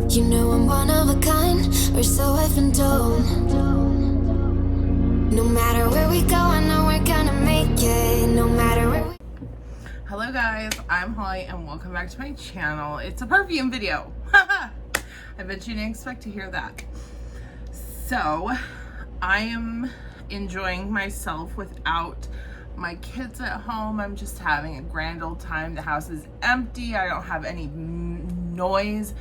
You know I'm one of a kind, or so I've been told. No matter where we go, I know we're gonna make it. No matter where we... Hello guys, I'm Holly and welcome back to my channel. It's a perfume video. I bet you didn't expect to hear that. So, I am enjoying myself without my kids at home. I'm just having a grand old time. The house is empty. I don't have any noise.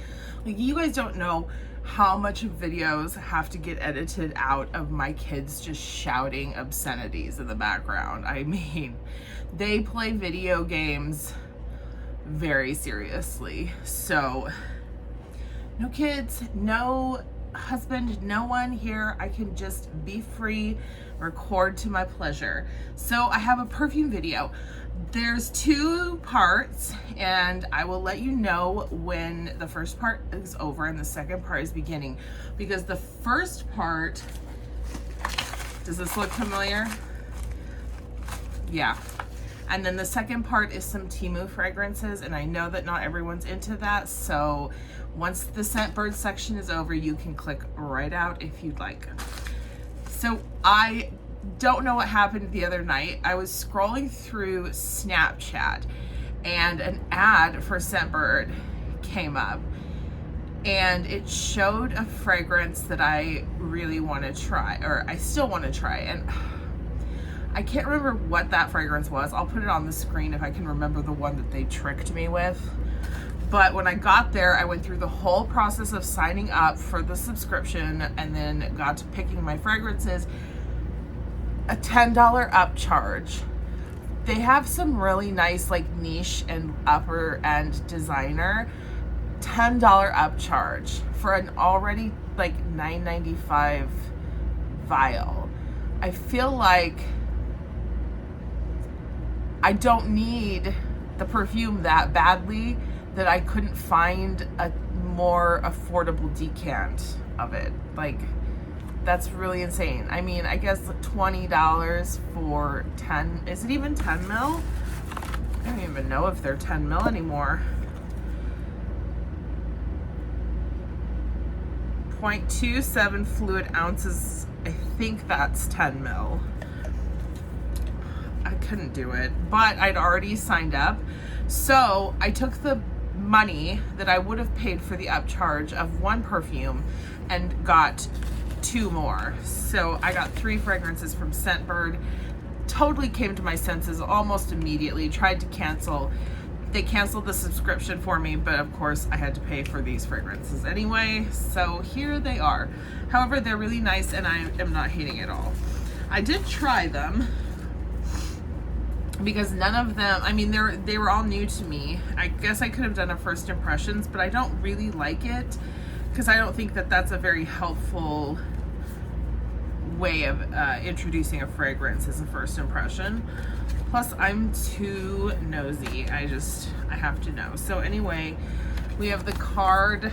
Like, you guys don't know how much videos have to get edited out of my kids just shouting obscenities in the background. I mean, they play video games very seriously. So, no kids, no husband, no one here. I can just be free, record to my pleasure. So I have a perfume video. There's 2 parts, and I will let you know when the first part is over and the second part is beginning, because the first part, does this look familiar? Yeah. And then the second part is some Temu fragrances, and I know that not everyone's into that, so once the Scentbird section is over, you can click right out if you'd like. So I don't know what happened the other night. I was scrolling through Snapchat and an ad for Scentbird came up, and it showed a fragrance that I really want to try, or I still want to try, and I can't remember what that fragrance was. I'll put it on the screen if I can remember the one that they tricked me with. But when I got there, I went through the whole process of signing up for the subscription and then got to picking my fragrances. A $10 upcharge. They have some really nice like niche and upper end designer. $10 upcharge for an already like $9.95 vial. I feel like I don't need the perfume that badly that I couldn't find a more affordable decant of it. Like, that's really insane. I mean, I guess $20 for 10, is it even 10 mil? I don't even know if they're 10 mil anymore. 0.27 fluid ounces, I think that's 10 mil. I couldn't do it, but I'd already signed up. So I took the money that I would have paid for the upcharge of 1 perfume and got 2 more. So I got 3 fragrances from Scentbird. Totally came to my senses almost immediately. Tried to cancel. They canceled the subscription for me, but of course I had to pay for these fragrances anyway. So here they are. However, they're really nice and I am not hating it at all. I did try them because none of them, I mean, they were all new to me. I guess I could have done a first impressions, but I don't really like it because I don't think that that's a very helpful way of introducing a fragrance as a first impression. Plus, I'm too nosy. I have to know. So anyway, we have the card,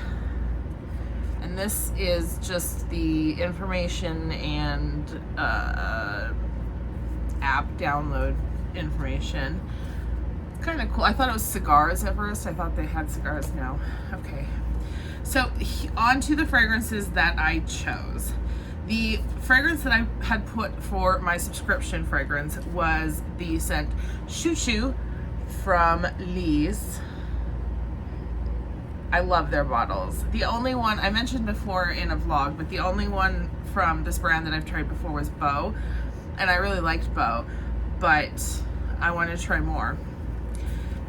and this is just the information and app download information. Kind of cool. I thought it was cigars at first. I thought they had cigars now. Okay. So on to the fragrances that I chose. The fragrance that I had put for my subscription fragrance was the scent Chou Chou from Lee's. I love their bottles. The only one, I mentioned before in a vlog, but the only one from this brand that I've tried before was Beau, and I really liked Beau, but I wanted to try more.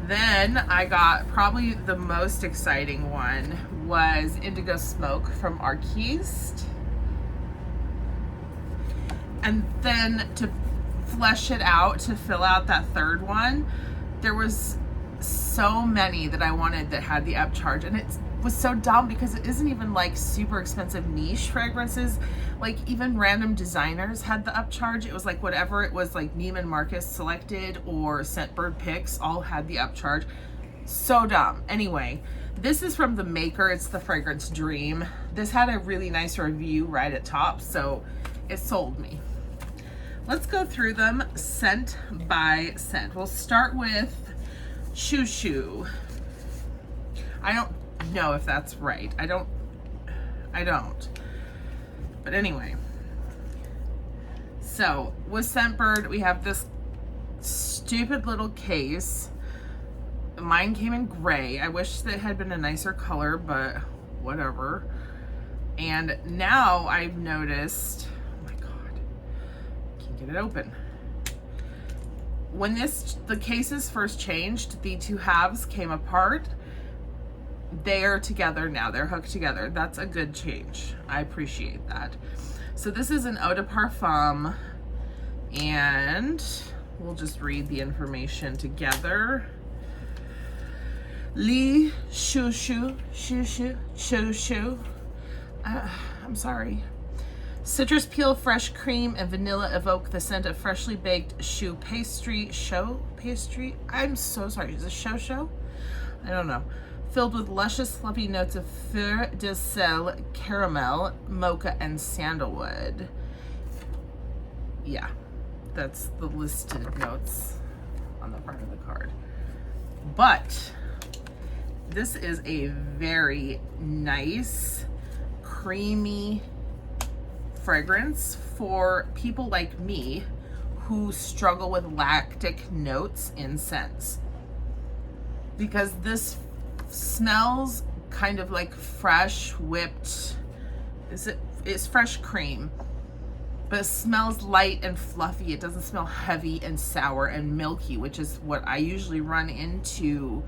Then I got probably the most exciting one was Indigo Smoke from Arquiste. And then to flesh it out, to fill out that third one, there was so many that I wanted that had the upcharge, and it was so dumb because it isn't even like super expensive niche fragrances. Like even random designers had the upcharge. It was like whatever it was, like Neiman Marcus Selected or Scentbird Picks all had the upcharge. So dumb. Anyway, this is from the maker. It's the fragrance Dream. This had a really nice review right at top, so it sold me. Let's go through them scent by scent. We'll start with Chou Chou. I don't know if that's right. I don't I don't. But anyway, so with Scentbird, we have this stupid little case. Mine came in gray. I wish that it had been a nicer color, but whatever. And now I've noticed, oh my God, can't get it open. When the cases first changed, the two halves came apart. They're together now. They're hooked together. That's a good change. I appreciate that. So this is an eau de parfum, and we'll just read the information together. Lady-Shalott. I'm sorry. Citrus peel, fresh cream, and vanilla evoke the scent of freshly baked choux pastry. I'm so sorry. Is it show? I don't know. Filled with luscious, fluffy notes of fleur de sel, caramel, mocha, and sandalwood. Yeah, that's the listed notes on the front of the card. But this is a very nice, creamy fragrance for people like me who struggle with lactic notes in scents. Because this smells kind of like fresh whipped, it's fresh cream, but it smells light and fluffy. It doesn't smell heavy and sour and milky, which is what I usually run into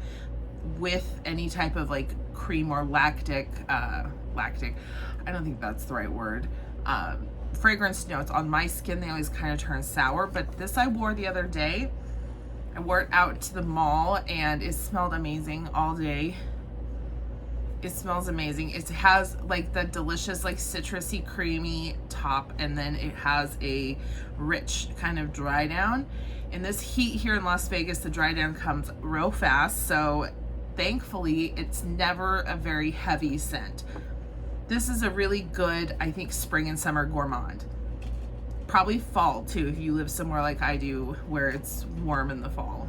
with any type of like cream or lactic, I don't think that's the right word, fragrance notes. On my skin, they always kind of turn sour, but this I wore the other day. I wore it out to the mall and it smelled amazing all day. It smells amazing. It has like the delicious, like citrusy, creamy top, and then it has a rich kind of dry down. In this heat here in Las Vegas, the dry down comes real fast, so thankfully it's never a very heavy scent. This is a really good, I think, spring and summer gourmand. Probably fall too, if you live somewhere like I do where it's warm in the fall.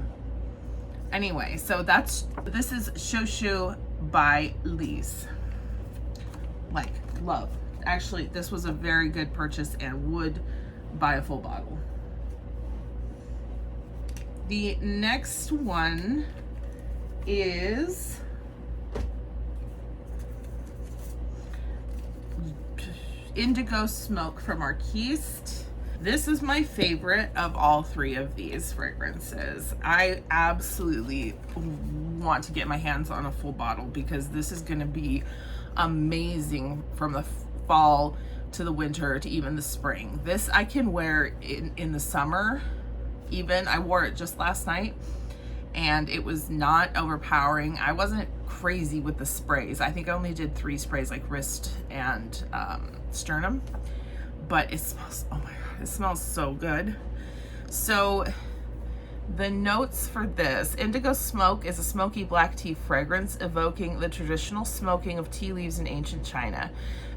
Anyway, so this is Chouchou by Lise. Like, love. Actually, this was a very good purchase and would buy a full bottle. The next one is Indigo Smoke from Arquiste. This is my favorite of all three of these fragrances. I absolutely want to get my hands on a full bottle because this is going to be amazing from the fall to the winter to even the spring. This I can wear in the summer even. I wore it just last night and it was not overpowering. I wasn't crazy with the sprays. I think I only did 3 sprays, like wrist and sternum, but it smells, oh my God, it smells so good. So the notes for this, Indigo Smoke is a smoky black tea fragrance evoking the traditional smoking of tea leaves in ancient China.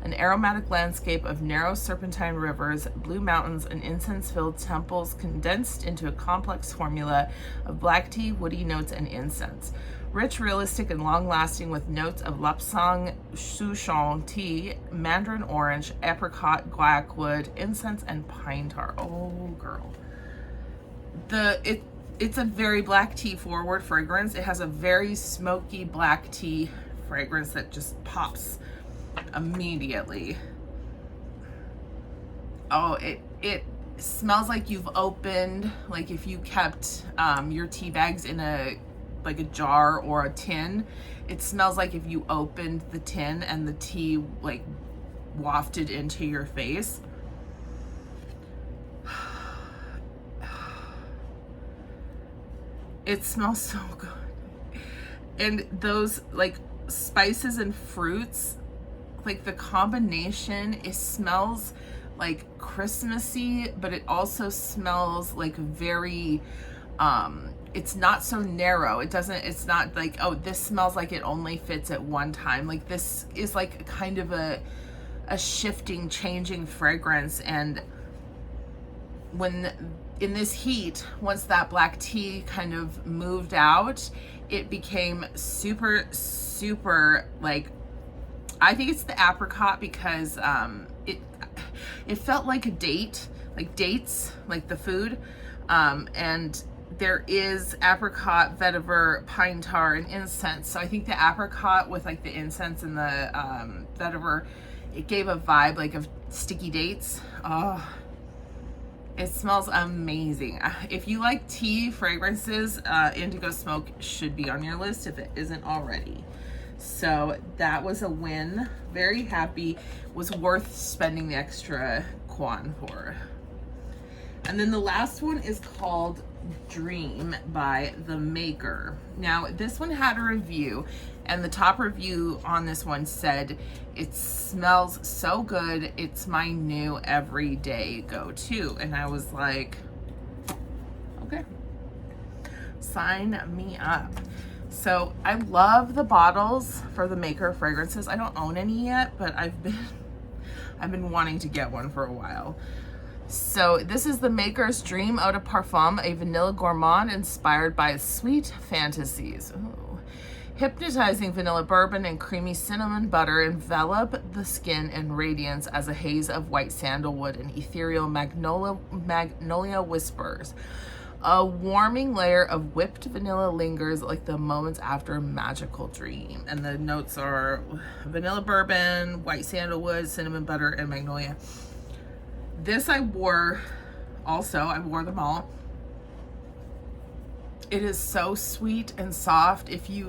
An aromatic landscape of narrow serpentine rivers, blue mountains, and incense-filled temples condensed into a complex formula of black tea, woody notes, and incense. Rich, realistic, and long-lasting with notes of lapsang souchong tea, mandarin orange, apricot, guaiac wood, incense, and pine tar. Oh, girl. It's a very black tea forward fragrance. It has a very smoky black tea fragrance that just pops immediately. Oh, it smells like you've opened, like if you kept your tea bags in a jar or a tin. It smells like if you opened the tin and the tea like wafted into your face. It smells so good. And those like spices and fruits, like the combination, it smells like Christmassy, but it also smells like very it's not so narrow. It's not like, oh, this smells like it only fits at one time. Like this is like kind of a shifting, changing fragrance. And when in this heat, once that black tea kind of moved out, it became super, super like I think it's the apricot because it felt like a date, like dates, like the food. And there is apricot, vetiver, pine tar, and incense. So I think the apricot with like the incense and the vetiver, it gave a vibe like of sticky dates. Oh, it smells amazing. If you like tea fragrances, Indigo Smoke should be on your list if it isn't already. So that was a win. Very happy. Was worth spending the extra quan for. And then the last one is called Dream by The Maker. Now, this one had a review, and the top review on this one said, it smells so good, it's my new everyday go-to. And I was like, okay, sign me up. So I love the bottles for The Maker fragrances. I don't own any yet, but I've been wanting to get one for a while. So this is The Maker's Dream Eau de Parfum, a vanilla gourmand inspired by sweet fantasies. Ooh. Hypnotizing vanilla bourbon and creamy cinnamon butter envelop the skin in radiance as a haze of white sandalwood and ethereal magnolia whispers. A warming layer of whipped vanilla lingers like the moments after a magical dream. And the notes are vanilla bourbon, white sandalwood, cinnamon butter, and magnolia. This I wore also. I wore them all. It is so sweet and soft.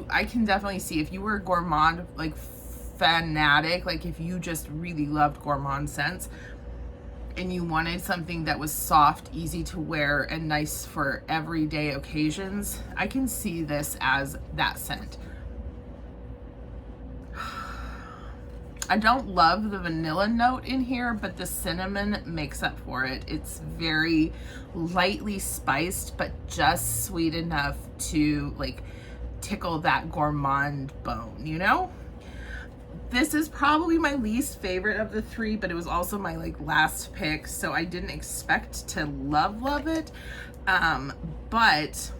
I can definitely see if you were a gourmand, like fanatic, like if you just really loved gourmand scents and you wanted something that was soft, easy to wear, and nice for everyday occasions, I can see this as that scent. I don't love the vanilla note in here, but the cinnamon makes up for it. It's very lightly spiced, but just sweet enough to like tickle that gourmand bone, you know? This is probably my least favorite of the three, but it was also my like last pick, so I didn't expect to love it. But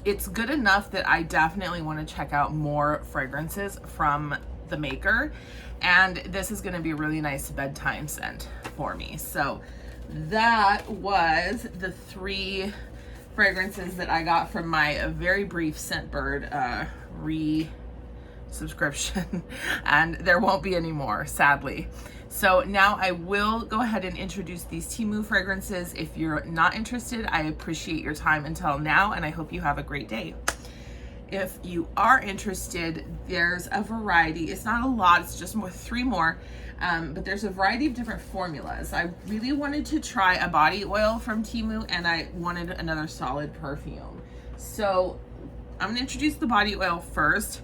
it's good enough that I definitely want to check out more fragrances from The Maker, and this is going to be a really nice bedtime scent for me. So that was the 3 fragrances that I got from my very brief Scentbird subscription, and there won't be any more, sadly. So now I will go ahead and introduce these Temu fragrances. If you're not interested, I appreciate your time until now, and I hope you have a great day. If you are interested, there's a variety. It's not a lot, it's just 3 more, but there's a variety of different formulas. I really wanted to try a body oil from Temu, and I wanted another solid perfume. So I'm gonna introduce the body oil first.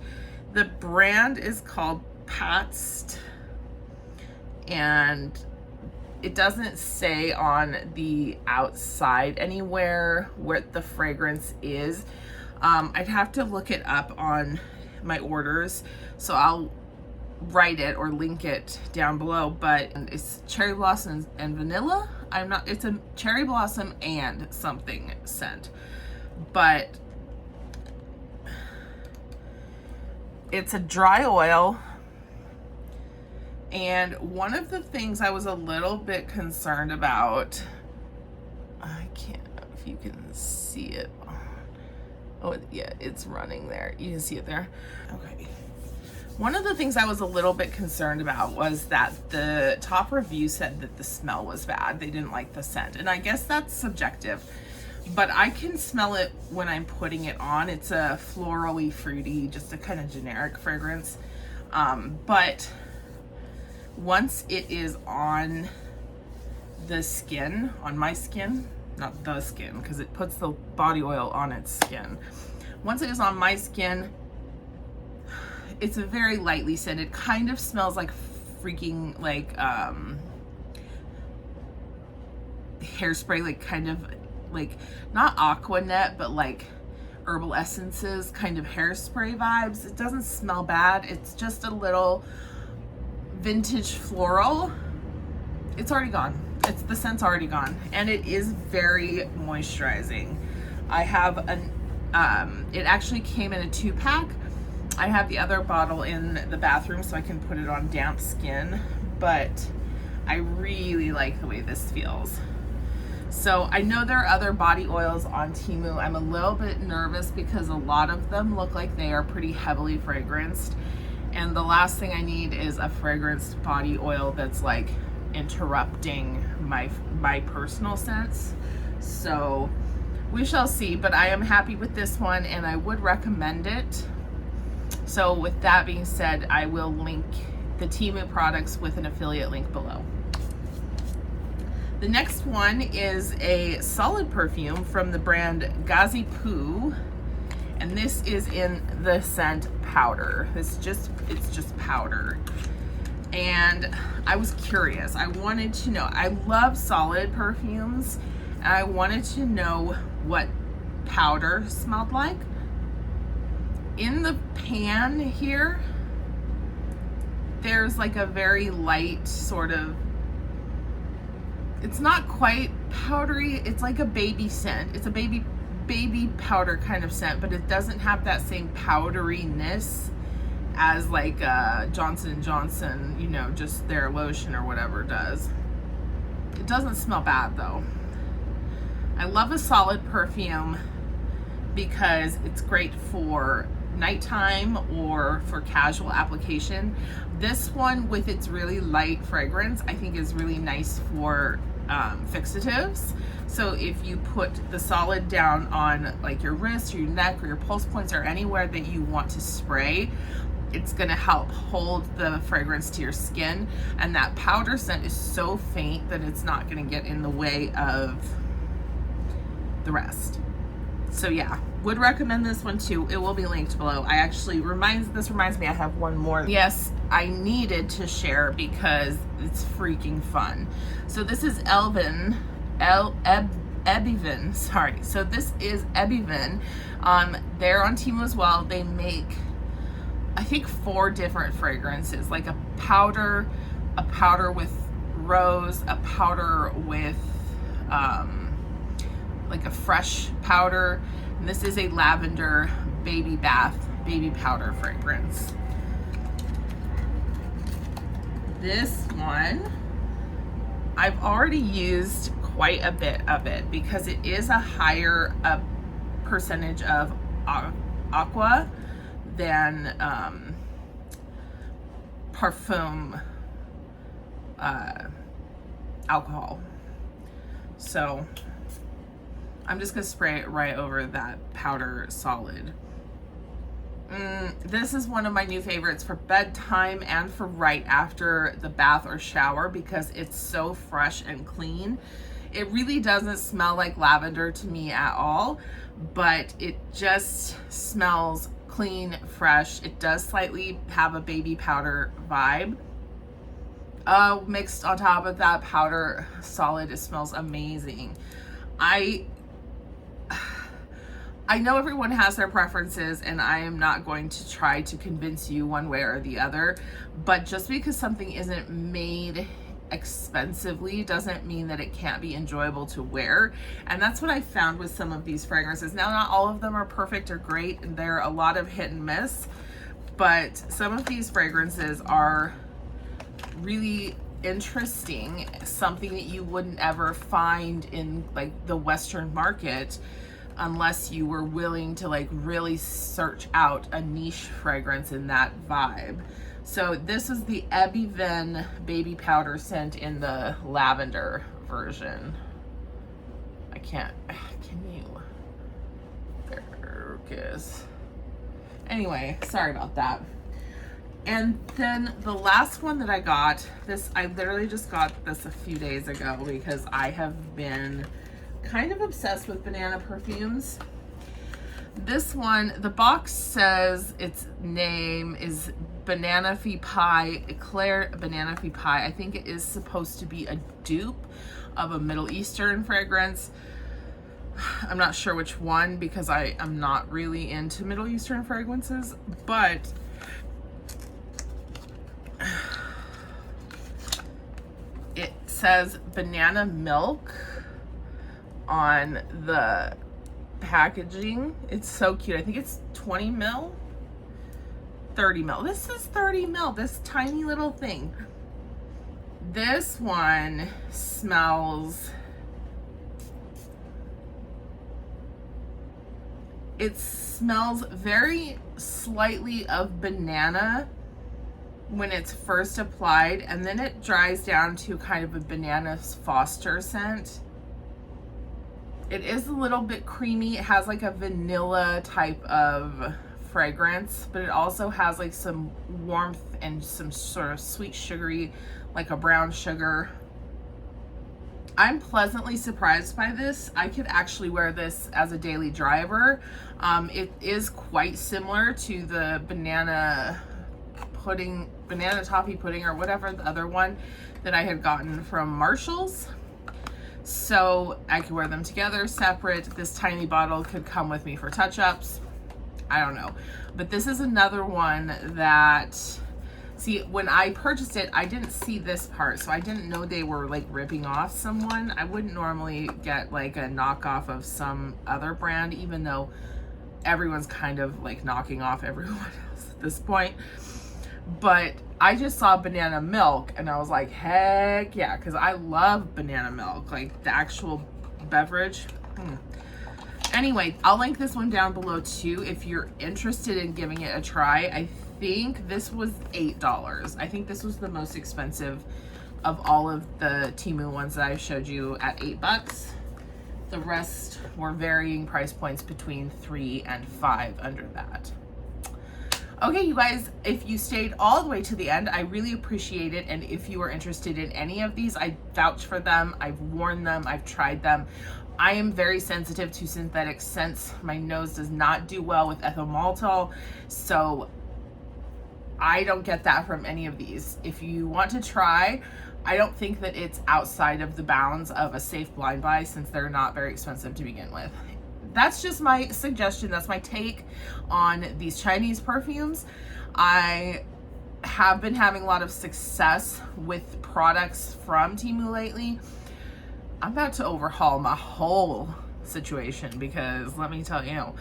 The brand is called Past, and it doesn't say on the outside anywhere what the fragrance is. I'd have to look it up on my orders, so I'll write it or link it down below, but it's cherry blossom and vanilla. It's a cherry blossom and something scent, but it's a dry oil. And one of the things I was a little bit concerned about, I can't know if you can see it. Oh yeah, it's running there. You can see it there. Okay. One of the things I was a little bit concerned about was that the top review said that the smell was bad. They didn't like the scent. And I guess that's subjective, but I can smell it when I'm putting it on. It's a florally fruity, just a kind of generic fragrance. But once it is on the skin, on my skin, not the skin, because it puts the body oil on its skin. Once it is on my skin, it's a very lightly scented. It kind of smells like freaking like hairspray, like kind of like not Aquanet, but like herbal essences kind of hairspray vibes. It doesn't smell bad. It's just a little vintage floral. It's already gone. The scent's already gone, and it is very moisturizing. I have an it actually came in a 2-pack, I have the other bottle in the bathroom so I can put it on damp skin, but I really like the way this feels. So I know there are other body oils on Temu. I'm a little bit nervous because a lot of them look like they are pretty heavily fragranced. And the last thing I need is a fragranced body oil that's like interrupting my personal scents. So we shall see, but I am happy with this one and I would recommend it. So with that being said, I will link the Temu products with an affiliate link below. The next one is a solid perfume from the brand Gazi-Poo, and this is in the scent powder. It's just powder. And I was curious. I wanted to know. I love solid perfumes, and I wanted to know what powder smelled like. In the pan here, there's like a very light sort of, it's not quite powdery, it's like a baby scent. It's a baby powder kind of scent, but it doesn't have that same powderiness as like Johnson & Johnson, you know, just their lotion or whatever does. It doesn't smell bad though. I love a solid perfume because it's great for nighttime or for casual application. This one with its really light fragrance I think is really nice for fixatives. So if you put the solid down on like your wrist or your neck or your pulse points or anywhere that you want to spray, it's going to help hold the fragrance to your skin. And that powder scent is so faint that it's not going to get in the way of the rest. So yeah, would recommend this one too. It will be linked below. This reminds me I have one more. Yes, I needed to share because it's freaking fun. So this is Ebiven. Sorry. So this is Ebiven. They're on Temu as well. They make, I think, 4 different fragrances, like a powder with rose, a powder with like a fresh powder, and this is a lavender baby powder fragrance. This one I've already used quite a bit of it because it is a higher percentage of aqua than Perfume alcohol. So I'm just gonna spray it right over that powder solid. This is one of my new favorites for bedtime and for right after the bath or shower because it's so fresh and clean. It really doesn't smell like lavender to me at all, but it just smells clean, fresh. It does slightly have a baby powder vibe. Mixed on top of that powder solid, it smells amazing. I know everyone has their preferences and I am not going to try to convince you one way or the other, but just because something isn't made expensively doesn't mean that it can't be enjoyable to wear. And that's what I found with some of these fragrances. Now, not all of them are perfect or great, and there are a lot of hit and miss, but some of these fragrances are really interesting, something that you wouldn't ever find in like the Western market unless you were willing to like really search out a niche fragrance in that vibe. So this is the Ebiven baby powder scent in the lavender version. Can you? There it is. Anyway, sorry about that. And then the last one that I got, I literally just got this a few days ago because I have been kind of obsessed with banana perfumes. This one, the box says its name is Banana Fee Pie, Eclair Banana Fee Pie. I think it is supposed to be a dupe of a Middle Eastern fragrance. I'm not sure which one because I am not really into Middle Eastern fragrances, but it says banana milk on the packaging. It's so cute. I think it's 20 ml. 30 mil. This is 30 mil, this tiny little thing. This one smells, it smells very slightly of banana when it's first applied, and then it dries down to kind of a banana foster scent. It is a little bit creamy. It has like a vanilla type of fragrance, but it also has like some warmth and some sort of sweet sugary, like a brown sugar. I'm pleasantly surprised by this. I could actually wear this as a daily driver. It is quite similar to the banana pudding, banana toffee pudding, or whatever the other one that I had gotten from Marshall's. So I could wear them together, separate. This tiny bottle could come with me for touch-ups. I don't know. But this is another one that, see, when I purchased it, I didn't see this part, so I didn't know they were like ripping off someone. I wouldn't normally get like a knockoff of some other brand, even though everyone's kind of like knocking off everyone else at this point. But I just saw banana milk and I was like, heck yeah, because I love banana milk, like the actual beverage. Anyway, I'll link this one down below too if you're interested in giving it a try. I think this was $8. I think this was the most expensive of all of the Temu ones that I showed you at $8. The rest were varying price points between $3 and $5 under that. Okay, you guys, if you stayed all the way to the end, I really appreciate it. And if you are interested in any of these, I vouch for them. I've worn them. I've tried them. I am very sensitive to synthetic scents. My nose does not do well with ethyl maltol, so I don't get that from any of these. If you want to try, I don't think that it's outside of the bounds of a safe blind buy, since they're not very expensive to begin with. That's just my suggestion. That's my take on these Chinese perfumes. I have been having a lot of success with products from Temu lately. I'm about to overhaul my whole situation because let me tell you,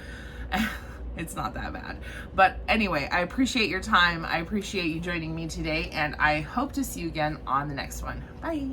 it's not that bad. But anyway, I appreciate your time. I appreciate you joining me today, and I hope to see you again on the next one. Bye.